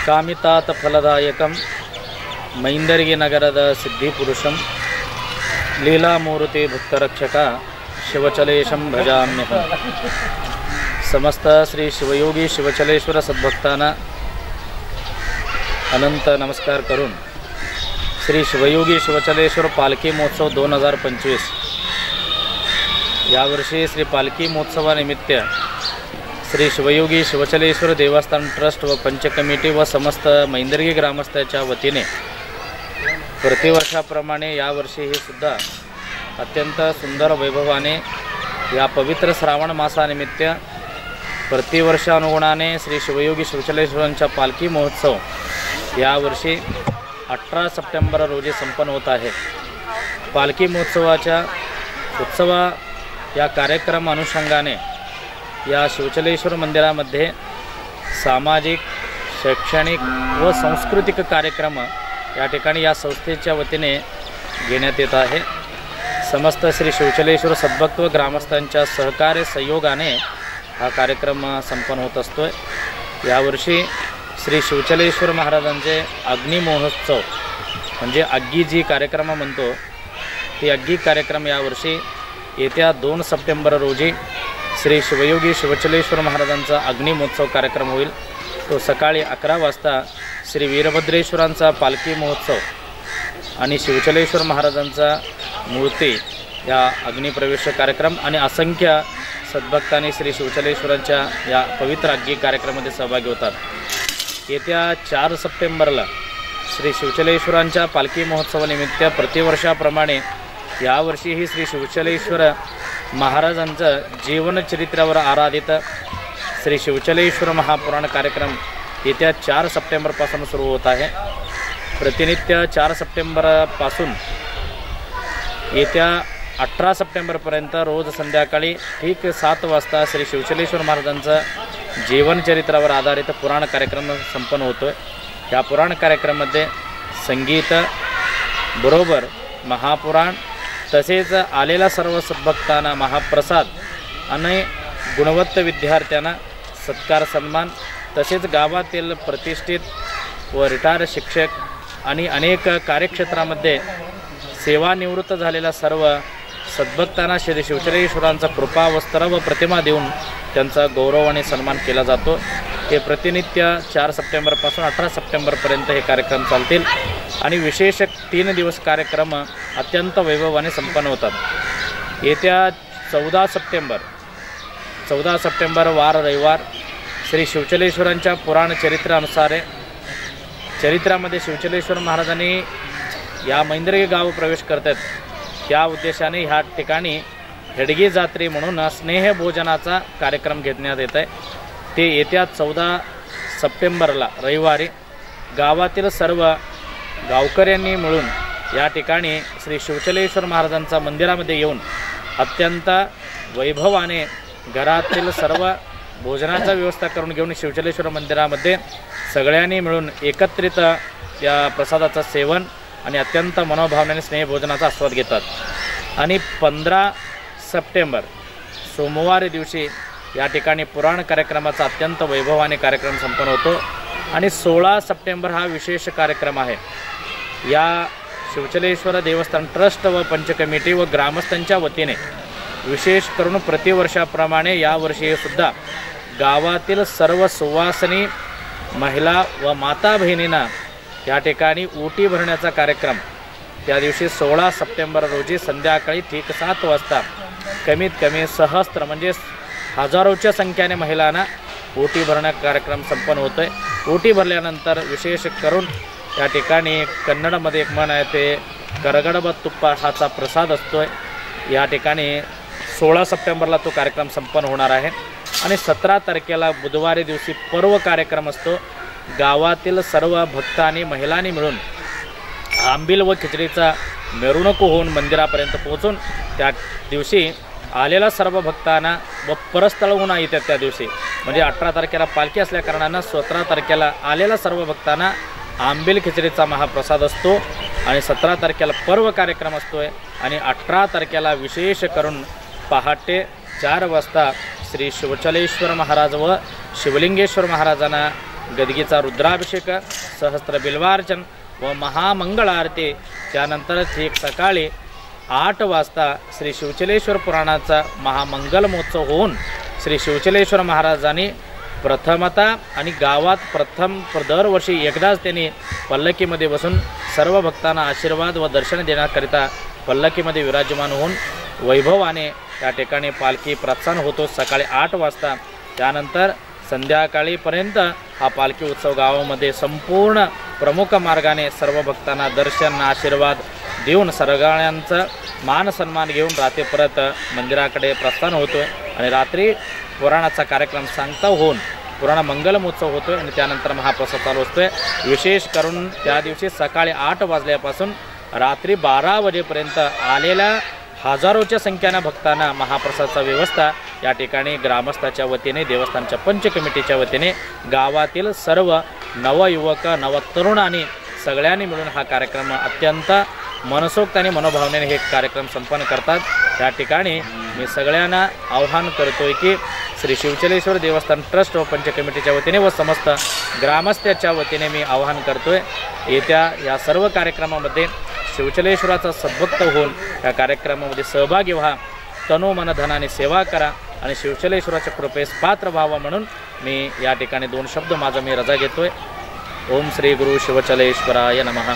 ಕಾಮಿತಾತ ಫಲದಾಯಕಂ ಮೈಂದರ್ಗಿ ನಗರದ ಸಿದ್ಧಿಪುರುಷಂ ಲೀಲಾಮೂರ್ತಿ ಭಕ್ತರಕ್ಷಕ ಶಿವಚಲೇಶಂ ಭಜಾಮ್ಯಹಂ. समस्त श्री शिवयोगी शिवचलेश्वर सद्भक्तांना अनंत नमस्कार करून श्री शिवयोगी शिवचलेश्वर पालखी महोत्सव 2025 यावर्षी श्री पालखी महोत्सवानिमित्त श्री शिवयोगी शिवचलेश्वर देवस्थान ट्रस्ट व पंच कमिटी व समस्त मैंदर्गी ग्रामस्थांच्या वतीने प्रतिवर्षाप्रमाणे यावर्षीही सुद्धा अत्यंत सुंदर वैभवाने या पवित्र श्रावण मासानिमित्त प्रतिवर्षानुगुणाने श्री शिवयोगी शिवचलेश्वरांचा पालखी महोत्सव यावर्षी 18 सप्टेंबर रोजी संपन्न होत आहे. पालखी महोत्सवाच्या या कार्यक्रम अनुषंगाने या शिवचलेश्वर मंदिरामध्ये सामाजिक, शैक्षणिक व सांस्कृतिक कार्यक्रम या ठिकाणी या संस्थेच्या वतीने घेण्यात येत आहे. समस्त श्री शिवचलेश्वर सद्भक्त व ग्रामस्थांच्या सहकार्य सहयोगाने हा कार्यक्रम संपन्न होत असतोय. यावर्षी श्री शिवचलेश्वर महाराजांचे अग्नी महोत्सव म्हणजे अग्गी जी कार्यक्रम म्हणतो ती अग्गी कार्यक्रम यावर्षी येत्या 2 सप्टेंबर रोजी श्री शिवयोगी शिवचलेश्वर महाराजांचा अग्नी महोत्सव कार्यक्रम होईल. तो सकाळी 11 वाजता श्री वीरभद्रेश्वरांचा पालखी महोत्सव आणि शिवचलेश्वर महाराजांचा मूर्ती या अग्निप्रवेश कार्यक्रम आणि असंख्य सद्भक्तांनी श्री शिवचलेश्वरांच्या या पवित्र अग्गी कार्यक्रमामध्ये सहभागी होतात. येत्या 4 सप्टेंबरला श्री शिवचलेश्वरांच्या पालखी महोत्सवानिमित्त प्रतिवर्षाप्रमाणे यावर्षीही श्री शिवचलेश्वर महाराजांचं जीवनचरित्रावर आधारित श्री शिवचलेश्वर महापुराण कार्यक्रम येत्या 4 सप्टेंबरपासून सुरू होत आहे. प्रतिनित्य 4 सप्टेंबरपासून येत्या 18 सप्टेंबरपर्यंत रोज संध्याकाळी ठीक 7 वाजता श्री शिवचलेश्वर महाराजांचं जीवनचरित्रावर आधारित पुराण कार्यक्रम संपन्न होतो आहे. या पुराण कार्यक्रमामध्ये संगीत बरोबर महापुराण तसेच आलेल्या सर्व सद्भक्तांना महाप्रसाद आणि गुणवत्त विद्यार्थ्यांना सत्कार सन्मान तसेच गावातील प्रतिष्ठित व रिटायर शिक्षक आणि अनेक कार्यक्षेत्रामध्ये सेवानिवृत्त झालेल्या सर्व सद्भक्तांना श्री शिवचलेश्वरांचा कृपा वस्त्र व प्रतिमा देऊन त्यांचा गौरव आणि सन्मान केला जातो. हे प्रतिनित्य 4 सप्टेंबरपासून 18 सप्टेंबरपर्यंत हे कार्यक्रम चालतील आणि विशेष 3 दिवस कार्यक्रम अत्यंत वैभवाने संपन्न होतात. येत्या 14 सप्टेंबर वार रविवार श्री शिवचलेश्वरांच्या पुराण चरित्रामध्ये शिवचलेश्वर महाराजांनी या मैंदर्गी गाव प्रवेश करतात. त्या उद्देशाने ह्या ठिकाणी हेडगी जात्री म्हणून स्नेह भोजनाचा कार्यक्रम घेण्यात येत आहे. ते येत्या 14 सप्टेंबरला रविवारी गावातील सर्व गावकऱ्यांनी मिळून या ठिकाणी श्री शिवचलेश्वर महाराजांच्या मंदिरामध्ये येऊन अत्यंत वैभवाने घरातील सर्व भोजनाचा व्यवस्था करून घेऊन शिवचलेश्वर मंदिरामध्ये सगळ्यांनी मिळून एकत्रित या प्रसादाचं सेवन आणि अत्यंत मनोभावनेने स्नेहभोजनाचा आस्वाद घेतात. आणि 15 सप्टेंबर सोमवारी दिवशी या ठिकाणी पुराण कार्यक्रमाचा अत्यंत वैभवाने कार्यक्रम संपन्न होतो. आणि 16 सप्टेंबर हा विशेष कार्यक्रम आहे. या शिवचलेश्वर देवस्थान ट्रस्ट व पंच कमिटी व ग्रामस्थांच्या वतीने विशेष करून प्रतिवर्षाप्रमाणे यावर्षी सुद्धा गावातील सर्व सुवासिनी महिला व माता बहिणींना या ठिकाणी ओटी भरण्याचा कार्यक्रम त्या दिवशी 16 सप्टेंबर रोजी संध्याकाळी ठीक 7 वाजता कमीत कमी सहस्त्र म्हणजे हजारोच्या संख्येने महिलांना ओटी भरण्या कार्यक्रम संपन्न होतो आहे. ओटी भरल्यानंतर विशेष करून या ठिकाणी कन्नडमध्ये एक म्हण आहे ते करगडब तुप्पा हाचा प्रसाद असतो आहे. या ठिकाणी 16 सप्टेंबरला तो कार्यक्रम संपन्न होणार आहे. आणि 17 तारखेला बुधवारी दिवशी पर्व कार्यक्रम असतो. गावातील सर्व भक्तांनी महिलांनी मिळून आंबील व खिचडीचा मिरवणूक होऊन मंदिरापर्यंत पोहोचून त्या दिवशी आलेल्या सर्व भक्तांना व परस्थळहून येतात. त्या दिवशी म्हणजे 18 तारखेला पालखी असल्या कारणानं 17 तारखेला आलेल्या सर्व भक्तांना आंबील खिचडीचा महाप्रसाद असतो. आणि 17 तारखेला पर्व कार्यक्रम असतोय. आणि 18 तारखेला विशेष करून पहाटे 4 वाजता श्री शिवचलेश्वर महाराज व शिवलिंगेश्वर महाराजांना गदगीचा रुद्राभिषेक, सहस्त्र बिल्वार्चन व महामंगळ आरती, त्यानंतर ठीक सकाळी 8 वाजता श्री शिवचलेश्वर पुराणाचा महामंगल महोत्सव होऊन श्री शिवचलेश्वर महाराजांनी प्रथमतः आणि गावात दरवर्षी एकदाच त्यांनी पल्लकीमध्ये बसून सर्व भक्तांना आशीर्वाद व दर्शन देण्याकरिता पल्लकीमध्ये विराजमान होऊन वैभवाने या ठिकाणी पालखी प्रस्थान होतो सकाळी 8 वाजता। त्यानंतर संध्याकाळीपर्यंत हा पालखी उत्सव गावामध्ये संपूर्ण प्रमुख मार्गाने सर्व भक्तांना दर्शन आशीर्वाद देऊन सगळ्यांचं मान सन्मान घेऊन रात्री परत मंदिराकडे प्रस्थान होतो आणि रात्री पुराणाचा कार्यक्रम सांगता होऊन पुराण मंगल महोत्सव होतो आणि त्यानंतर महाप्रसाद चालू असतोय। विशेष करून त्या दिवशी सकाळी 8 वाजल्यापासून रात्री 12 वाजेपर्यंत आलेल्या हजारोच्या संख्येने भक्तांना महाप्रसादाचा व्यवस्था या ठिकाणी ग्रामस्थाच्या वतीने, देवस्थानच्या पंच कमिटीच्या वतीने गावातील सर्व नवयुवक नवतरुणांनी सगळ्यांनी मिळून हा कार्यक्रम अत्यंत मनसोक्त आणि मनोभावनेने हे कार्यक्रम संपन्न करतात। त्या ठिकाणी मी सगळ्यांना आवाहन करतोय की श्री शिवचलेश्वर देवस्थान ट्रस्ट व पंच कमिटीच्या वतीने व समस्त ग्रामस्थाच्या वतीने मी आवाहन करतोय येत्या या सर्व कार्यक्रमामध्ये शिवचलेश्वराचा सद्भक्त होऊन या कार्यक्रमामध्ये सहभागी व्हा, तनो मन धनाने सेवा करा आणि शिवचलेश्वराच्या कृपेस पात्र व्हावा म्हणून मी या ठिकाणी 2 शब्द माझा मी रजा घेतोय। ओम श्री गुरु शिवचलेश्वराय नमः।